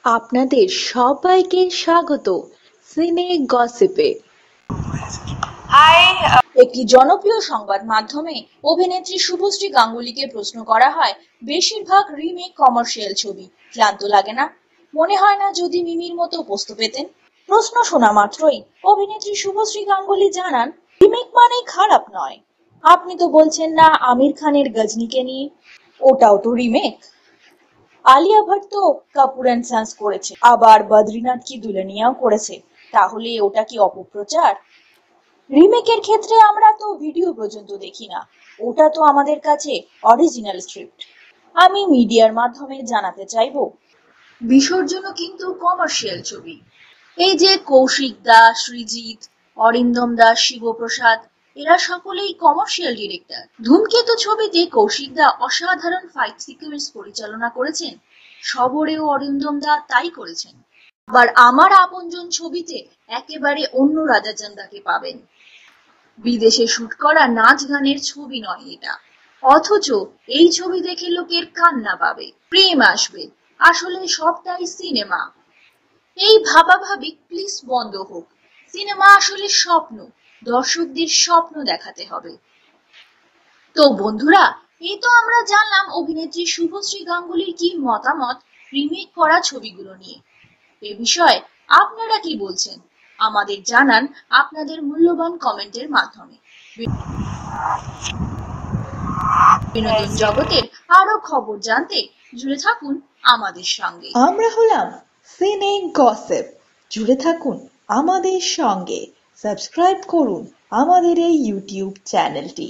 আপনাদের সবাইকে স্বাগত সিনে গসিপে। একটি জনপ্রিয় সংবাদ মাধ্যমে অভিনেত্রী শুভশ্রী গাঙ্গুলীকে প্রশ্ন করা হয়, বেশিরভাগ রিমেক কমার্শিয়াল ছবি, ক্লান্ত লাগে না? মনে হয় না যদি মিমির মতো পোস্ত পেতেন? প্রশ্ন শোনা মাত্রই অভিনেত্রী শুভশ্রী গাঙ্গুলী জানান, রিমেক মানেই খারাপ নয়। আপনি তো বলছেন না আমির খানের গজনীকে নিয়ে? ওটাও তো রিমেক। আলিয়া ভাট তো কাপুর অ্যান্ড সন্স করেছে, আবার বদ্রীনাথ কি দুলনিয়াও করেছে। তাহলে ওটা কি অপপ্রচার? রিমেকের ক্ষেত্রে আমরা তো ভিডিও পর্যন্ত দেখি না, ওটা তো আমাদের কাছে অরিজিনাল স্ক্রিপ্ট। আমি মিডিয়ার মাধ্যমে জানাতে চাইবো, বিসর্জনও কিন্তু কমার্শিয়াল ছবি। এই যে কৌশিক দা, সৃজিত, অরিন্দম দাস, শিবপ্রসাদ, এরা সকলেই কমার্শিয়াল ডিরেক্টর। ধূমকেতু ছবিতে কৌশিক দা অসাধারণ ফাইট সিকোয়েন্স পরিচালনা করেছেন, সবরেও অরিন্দম দা তাই করেছেন। আবার আমার আপনজন ছবিতে একেবারে অন্য রাজাচান্দাকে পাবেন। বিদেশে শুট করা নাচ গানের ছবি নয় এটা, অথচ এই ছবি দেখে লোকের কান্না পাবে, প্রেম আসবে, আসলে সবটাই সিনেমা। এই ভাবাভাবি প্লিজ বন্ধ হোক। সিনেমা আসলে স্বপ্ন, দর্শকদের স্বপ্ন দেখাতে হবে। তো বন্ধুরা, এই তো আমরা জানলাম অভিনেত্রী শুভশ্রী গাঙ্গুলীর কি মতামত রিমেক করা ছবিগুলো নিয়ে। এ বিষয়ে আপনারা কি বলছেন আমাদের জানান আপনাদের মূল্যবান কমেন্টের মাধ্যমে। বিনোদন জগতের আরো খবর জানতে জুড়ে থাকুন আমাদের সঙ্গে। আমরা হলাম সিনে গসিপ, জুড়ে থাকুন আমাদের সঙ্গে, সাবস্ক্রাইব করুন আমাদের এই ইউটিউব চ্যানেলটি।